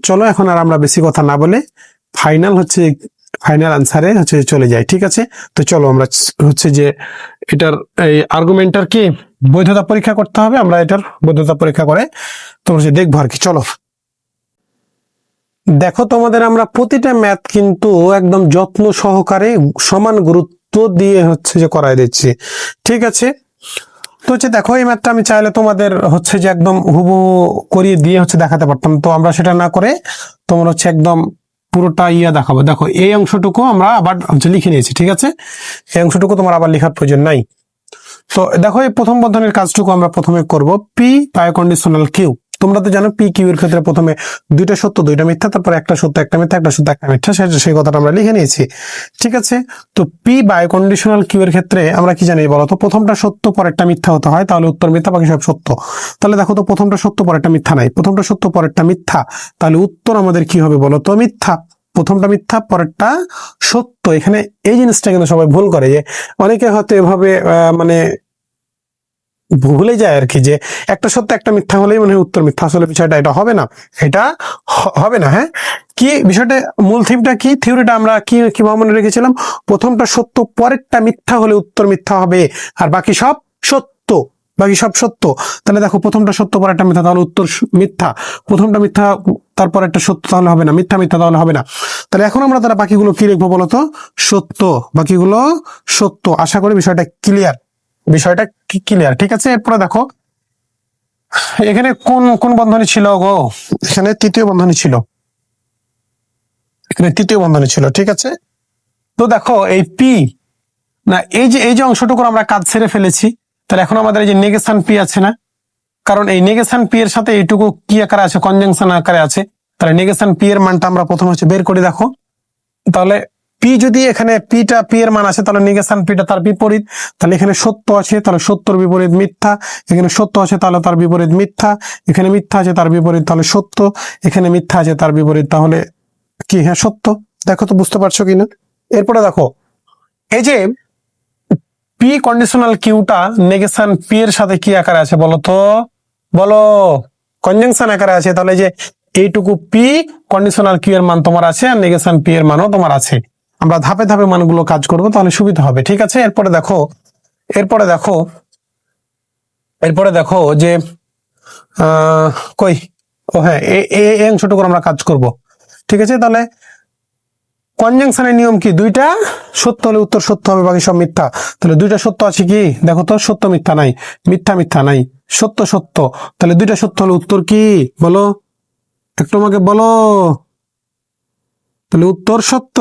চলো এখন আর আমরা বেশি কথা না বলে ফাইনাল আনসারে হচ্ছে চলে যাই। ঠিক আছে, তো চলো আমরা হচ্ছে যে এটার এই আর্গুমেন্টার কি বৈধতা পরীক্ষা করতে হবে, আমরা এটার বৈধতা পরীক্ষা করে তোমরা যে দেখবো আর কি। চলো দেখো, তোমাদের আমরা প্রতিটা ম্যাথ কিন্তু একদম যত্ন সহকারে সমান গুরুত্ব দিয়ে হচ্ছে যে করাই দিচ্ছি। ঠিক আছে, তো হচ্ছে দেখো এই ম্যাথটা আমি চাইলে তোমাদের হচ্ছে যে একদম হুবহু করিয়ে দিয়ে হচ্ছে দেখাতে পারতাম, তো আমরা সেটা না করে তোমার হচ্ছে একদম পুরোটা দেখাবো। দেখো এই অংশটুকু আমরা আবার হচ্ছে লিখে নিয়েছি। ঠিক আছে, এই অংশটুকু তোমার আবার লেখার প্রয়োজন নাই। তো দেখো এই প্রথম বন্ধনীর কাজটুকু আমরা প্রথমে করব, পি বাই কন্ডিশনাল কিউ। তোমরা তো জানো পি কিউ এর ক্ষেত্রে প্রথমে দুইটা সত্য দুইটা মিথ্যা, তারপর একটা সত্য একটা মিথ্যা, একটা সত্য একটা মিথ্যা, সেই কথাটা আমরা লিখে নিয়েছি। ঠিক আছে, তো পি বাই কন্ডিশনাল কিউ এর ক্ষেত্রে আমরা কি জানি বলো তো, প্রথমটা সত্য পরেরটা মিথ্যা হতে হয়, তাহলে উত্তর মিথ্যা, বাকি সব সত্য। তাহলে দেখো তো প্রথমটা সত্য পরেরটা মিথ্যা নাই, প্রথমটা সত্য পরেরটা মিথ্যা, তাহলে উত্তর আমাদের কি হবে বলো তো, মিথ্যা। প্রথমটা মিথ্যা পরেরটা সত্য। এখানে এই জিনিসটা কিন্তু সবাই ভুল করে, যে অনেকে হয়তো এভাবে মানে ভুলে যায় আর কি, যে একটা সত্য একটা মিথ্যা হলেই মনে হয় উত্তর মিথ্যা। আসলে বিষয়টা এটা হবে না, এটা হবে না। হ্যাঁ, কি বিষয়টা, মূল থিমটা কি, থিওরিটা আমরা কিভাবে মনে রেখেছিলাম, প্রথমটা সত্য পরেরটা মিথ্যা হলে উত্তর মিথ্যা হবে, আর বাকি সব সত্য, বাকি সব সত্য। তাহলে দেখো প্রথমটা সত্য পরেরটা মিথ্যা, তাহলে উত্তর মিথ্যা। প্রথমটা মিথ্যা তারপর একটা সত্য, তাহলে হবে না, মিথ্যা মিথ্যা তাহলে হবে না। তাহলে এখন আমরা তারা বাকিগুলো কি লিখবো বলতো, সত্য, বাকিগুলো সত্য। আশা করি বিষয়টা ক্লিয়ার, বিষয়টা ক্লিয়ার। ঠিক আছে, এরপরে দেখো এখানে কোন কোন বন্ধনী ছিল গো, এখানে তৃতীয় বন্ধনী ছিল, এখানে তৃতীয় বন্ধনী ছিল। ঠিক আছে, তো দেখো এই পি না, এই যে অংশটুকু আমরা কাজ ছেড়ে ফেলেছি, তাহলে এখন আমাদের এই যে নেগেশন পি আছে না, কারণ এই নেগেশন পি এর সাথে এইটুকু কি আকারে আছে, কনজাংশন আকারে আছে। তাহলে নেগেশন পি এর মানটা আমরা প্রথমে হচ্ছে বের করি। দেখো তাহলে পি যদি এখানে পি এর মান আছে, তাহলে নেগেশন পিটা তার বিপরীত। তাহলে এখানে সত্য আছে, তাহলে সত্যর বিপরীত মিথ্যা। এখানে সত্য আছে, তাহলে তার বিপরীত মিথ্যা। এখানে মিথ্যা আছে, তার বিপরীত তাহলে সত্য। এখানে মিথ্যা আছে, তার বিপরীত তাহলে কি, হ্যাঁ সত্য। দেখো তো বুঝতে পারছো কিনা। এরপরে দেখো এই যে পি কন্ডিশনাল কিউটা নেগেশন পি এর সাথে কি আকারে আছে বলো তো, বলো, কনজাংশন আকারে আছে। তাহলে যে এইটুকু পি কন্ডিশনাল কিউ এর মান তোমার আছে, আর নেগেশন পি এর মানও তোমার আছে। আমরা ধাপে ধাপে মানগুলো কাজ করব, তাহলে সুবিধা হবে। ঠিক আছে, এরপরে দেখো, এরপরে দেখো, এরপরে দেখো যে কই, ও হ্যাঁ, এই অংশটুকু আমরা কাজ করব। ঠিক আছে, তাহলে কনজাংশনের নিয়ম কি, দুইটা সত্য হলে উত্তর সত্য হবে, বাকি সব মিথ্যা। তাহলে দুইটা সত্য আছে কি, দেখো তো, সত্য মিথ্যা নাই, মিথ্যা মিথ্যা নাই, সত্য সত্য। তাহলে দুইটা সত্য হলে উত্তর কি বলো, একটু আমাকে বলো। তাহলে উত্তর সত্য,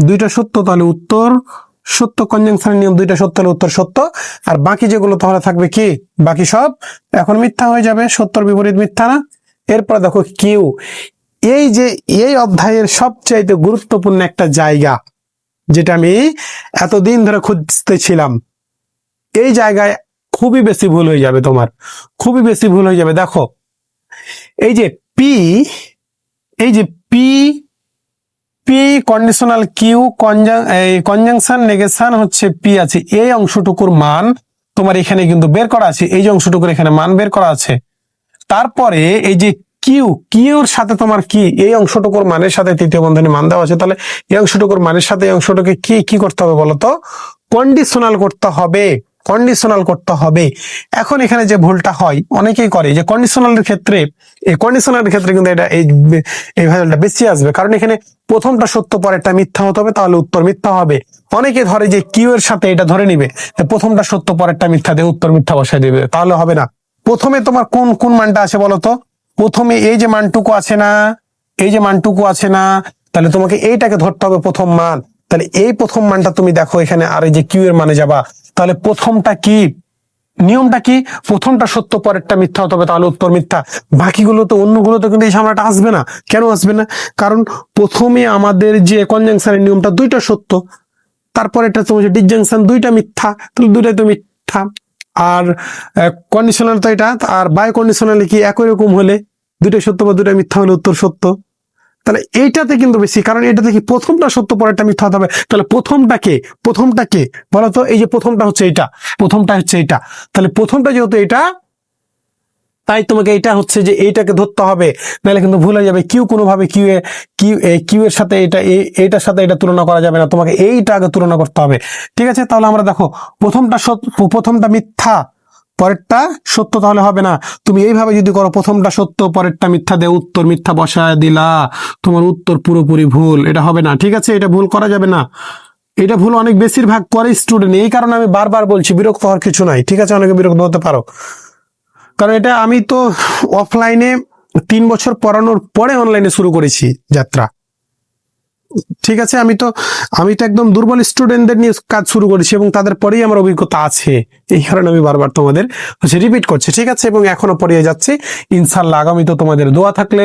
দুইটা সত্য, তাহলে উত্তর সত্য। কনজাংশনের নিয়ম, দুইটা সত্য হলে উত্তর সত্য, আর বাকি যেগুলো তাহলে থাকবে কি, বাকি সব এখন মিথ্যা হয়ে যাবে, সত্যর বিপরীত মিথ্যা না। এরপর দেখো কিউ, এই যে এই অধ্যায়ের সবচাইতে গুরুত্বপূর্ণ একটা জায়গা, যেটা আমি এতদিন ধরে খুঁজতেছিলাম, এই জায়গায় খুবই বেশি ভুল হয়ে যাবে তোমার, খুবই বেশি ভুল হয়ে যাবে। দেখো এই যে পি, এই যে P P conditional Q conjunction negation হচ্ছে পি আছে, এই অংশটুকুর মান তোমার এখানে কিন্তু বের করা আছে, এই যে অংশটুকুর এখানে মান বের করা আছে। তারপরে এই যে কিউর সাথে তোমার কি, এই অংশটুকুর মানের সাথে তৃতীয় বন্ধনী মান দেওয়া আছে। তাহলে এই অংশটুকুর মানের সাথে এই অংশটুকে কি করতে হবে বলতো, কন্ডিশনাল করতে হবে, কন্ডিশনাল করতে হবে। এখন এখানে যে ভুলটা হয় অনেকেই করে, যে কন্ডিশনালের ক্ষেত্রে, এই কন্ডিশনালের ক্ষেত্রে কিন্তু এটা এই ভ্যালুটা বেশি আসবে, কারণ এখানে প্রথমটা সত্য পরেরটা মিথ্যা হতে হবে, তাহলে উত্তর মিথ্যা হবে। অনেকে ধরে যে কিউ এর সাথে এটা ধরে নিবে, প্রথমটা সত্য পরেরটা মিথ্যা দিয়ে উত্তর মিথ্যা বসায় দিবে, তাহলে হবে না। প্রথমে তোমার কোন কোন মানটা আছে বলতো, প্রথমে এই যে মানটুকু আছে না, এই যে মানটুকু আছে না, তাহলে তোমাকে এইটাকে ধরতে হবে প্রথম মান। তাহলে এই প্রথম মানটা তুমি দেখো এখানে, আর এই যে কিউ এর মানে যাবা, তাহলে প্রথমটা কি, নিয়মটা কি, প্রথমটা সত্য পরেরটা মিথ্যা হতে হবে, তাহলে উত্তর মিথ্যা। বাকিগুলো তো, অন্যগুলো তো কিন্তু এই সামলাটা আসবে না। কেন আসবে না, কারণ প্রথমে আমাদের যে কনজাংশনের নিয়মটা দুইটা সত্য, তারপর এটা তোমার ডিসজাংশন দুইটা মিথ্যা, তাহলে দুইটাই তো মিথ্যা। আর কন্ডিশনাল তো এটা, আর বাই কন্ডিশনালে কি একই রকম হলে দুইটা সত্য বা দুইটা মিথ্যা হলে উত্তর সত্য। তাহলে এইটাতে কিন্তু বেশি, কারণ এটাতে কি প্রথমটা সত্য পরেরটা মিথ্যা হতে হবে। তাহলে প্রথমটা কে বলতো, এই যে প্রথমটা হচ্ছে এইটা, প্রথমটা হচ্ছে এইটা, তাহলে প্রথমটা যেহেতু এটা, তাই তোমাকে এটা হচ্ছে যে এইটাকে ধরতে হবে, নাহলে কিন্তু ভুলে যাবে। কিউ কোনোভাবে কিউ এর সাথে এইটার সাথে এটা তুলনা করা যাবে না, তোমাকে এইটা আগে তুলনা করতে হবে। ঠিক আছে, তাহলে আমরা দেখো প্রথমটা মিথ্যা পরেরটা সত্য, তাহলে হবে না। তুমি এইভাবে যদি করো, প্রথমটা সত্য পরেরটা মিথ্যা দিয়ে উত্তর মিথ্যা বসায় দিলা, তোমার উত্তর পুরোপুরি ভুল, এটা হবে না। ঠিক আছে, এটা ভুল করা যাবে না, এটা ভুল অনেক বেশিরভাগ করে স্টুডেন্ট। এই কারণে আমি বারবার বলছি, বিরক্ত হওয়ার কিছু নাই। ঠিক আছে, অনেকে বিরক্ত হতে পারো, কারণ এটা আমি তো অফলাইনে 3 বছর পড়ানোর পরে অনলাইনে শুরু করেছি যাত্রা। ঠিক আছে, আমি তো একদম দুর্বল স্টুডেন্টদের নিয়ে কাজ শুরু করেছি এবং তাদের পরেই আমার অভিজ্ঞতা আছে, এই কারণে আমি বারবার তোমাদের রিপিট করছি। ঠিক আছে, এবং এখনো পড়িয়ে যাচ্ছি ইনশাল্লাহ। আগামী তো তোমাদের দোয়া থাকলে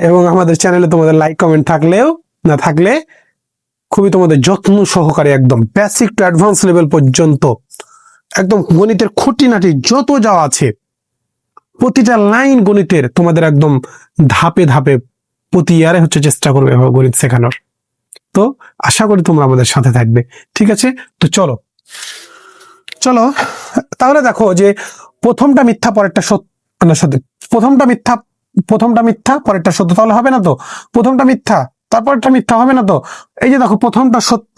এবং আমাদের চ্যানেলে তোমাদের লাইক কমেন্ট থাকলেও না থাকলে খুবই তোমাদের যত্ন সহকারে একদম বেসিক টু অ্যাডভান্স লেভেল পর্যন্ত একদম গণিতের খুঁটিনাটি যত যা আছে প্রতিটা লাইন গণিতের তোমাদের একদম ধাপে ধাপে প্রতি ইয়ারে চেষ্টা করবে গণিত শেখানোর। তো আশা করি তোমরা আমাদের সাথে থাকবে। ঠিক আছে, তো চলো চলো তাহলে দেখো যে প্রথমটা মিথ্যা পরেরটা সত্য, প্রথমটা মিথ্যা পরেরটা সত্য, তাহলে হবে না তো? প্রথমটা মিথ্যা তারপরটা মিথ্যা হবে না তো? এই যে দেখো প্রথমটা সত্য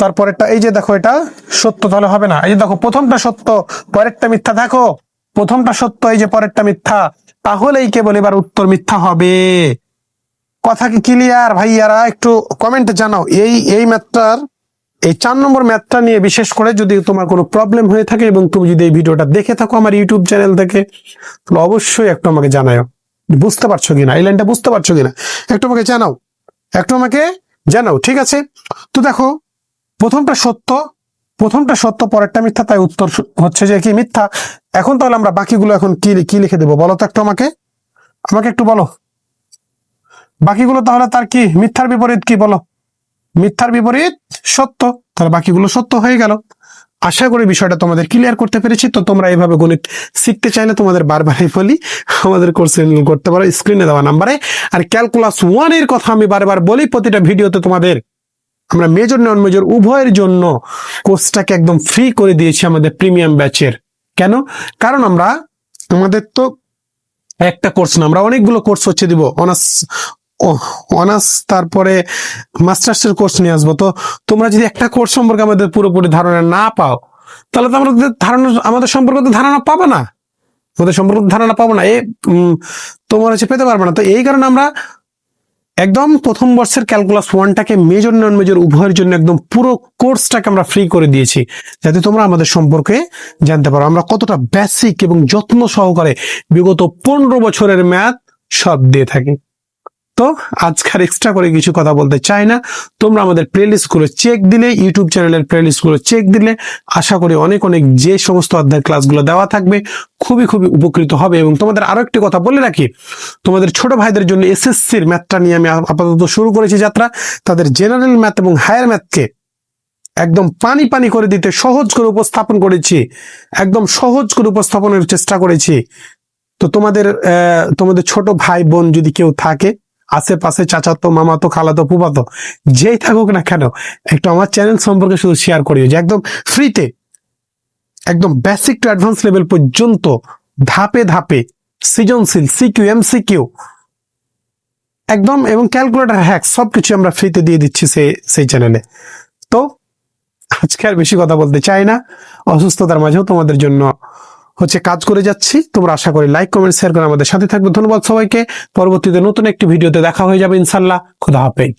তারপরেরটা, এই যে দেখো এটা সত্য, তাহলে হবে না। এই যে দেখো প্রথমটা সত্য পরেরটা মিথ্যা, দেখো প্রথমটা সত্য এই যে পরেরটা মিথ্যা, তাহলেই কেবল এবার উত্তর মিথ্যা হবে। কথা কি ক্লিয়ার ভাইয়ারা? একটু কমেন্টে জানাও। এই ম্যাথটার এই 4 নম্বর ম্যাথটা নিয়ে বিশেষ করে যদি তোমার কোনো প্রবলেম হয়ে থাকে এবং তুমি যদি এই ভিডিওটা দেখে থাকো আমার ইউটিউব চ্যানেল থেকে, তাহলে অবশ্যই একটু আমাকে জানাও বুঝতে পারছো কিনা, এই লাইনটা বুঝতে পারছো কিনা, একটু আমাকে জানাও। ঠিক আছে, তো দেখো প্রথমটা সত্য পরেরটা মিথ্যা, তাই উত্তর হচ্ছে যে কি মিথ্যা। এখন তাহলে আমরা বাকিগুলো এখন কি লিখে দেবো বলো তো? একটু আমাকে একটু বলো বাকিগুলো। তাহলে তার কি মিথ্যার বিপরীত কি বলো? মিথ্যার বিপরীত সত্য, তাহলে বাকিগুলো সত্য হয়ে গেল। আশা করি বিষয়টা তোমাদের ক্লিয়ার করতে পেরেছি। তো তোমরা এইভাবে গণিত শিখতে চাইলে তোমাদের বারবারই বলি আমাদের কোর্স এনরোল করতে পারো স্ক্রিনে দেওয়া নাম্বারে। আর ক্যালকুলাস 1 এর কথা আমি বারবার বলি প্রতিটা ভিডিওতে, তোমাদের আমরা মেজর নন মেজর উভয়ের জন্য কোর্সটাকে একদম ফ্রি করে দিয়েছি আমাদের প্রিমিয়াম ব্যাচের। কেন? কারণ আমাদের তো একটা কোর্স না, আমরা অনেকগুলো কোর্স দিব। অনার্স তারপরে মাস্টার্সের কোর্স নিয়ে আসবো। তো তোমরা যদি একটা কোর্স সম্পর্কে আমাদের পুরোপুরি ধারণা না পাও, তাহলে তো আমাদের সম্পর্কে তো ধারণা পাবো না, তোমার পেতে পারবে না। তো এই কারণে আমরা একদম প্রথম বর্ষের ক্যালকুলাস 1টাকে মেজর নন মেজর উভয়ের জন্য একদম পুরো কোর্সটাকে আমরা ফ্রি করে দিয়েছি, যাতে তোমরা আমাদের সম্পর্কে জানতে পারো আমরা কতটা বেসিক এবং যত্ন সহকারে বিগত 15 বছরের ম্যাথ সব দিয়ে থাকি। তো আজকাল এক্সট্রা করে কিছু কথা বলতে চাই না। তোমরা আমাদের প্লেলিস্ট গুলো চেক দিলে, ইউটিউব চ্যানেলের প্লেলিস্ট গুলো চেক দিলে আশা করি অনেক যে সমস্ত অধ্যায় ক্লাসগুলো দেওয়া থাকবে খুবই উপকৃত হবে। এবং তোমাদের আরো একটি কথা বলে রাখি, তোমাদের ছোট ভাইদের জন্য এসএসসির ম্যাথটা নিয়ে আমি আপাতত শুরু করেছি যাত্রা। তাদের জেনারেল ম্যাথ এবং হায়ার ম্যাথকে একদম পানি করে দিতে সহজ করে উপস্থাপন করেছি, একদম সহজ করে উপস্থাপনের চেষ্টা করেছি। তো তোমাদের ছোট ভাই বোন যদি কেউ থাকে আশেপাশে, চাচাতো, মামাতো, খালাতো, ফুফাতো, যেই থাকুক না কেন, একটু আমার চ্যানেল সম্পর্কে শুধু শেয়ার করিও যে একদম ফ্রিতে একদম বেসিক টু অ্যাডভান্স লেভেল পর্যন্ত ধাপে ধাপে সৃজনশীল সিকিউ এমসিকিউ একদম এবং ক্যালকুলেটর হ্যাক সবকিছু আমরা ফ্রিতে দিয়ে দিচ্ছি সেই চ্যানেলে। তো আজকে আর বেশি কথা বলতে চাই না, অসুস্থতার মাঝেও তোমাদের জন্য কাজ করে যাচ্ছি। তোমরা আশা করি লাইক কমেন্ট শেয়ার করে আমাদের সাথে থাকবে। ধন্যবাদ সবাইকে। পরবর্তীতে নতুন একটি ভিডিওতে দেখা হয়ে যাবে ইনশাল্লাহ। খোদা হাফেজ।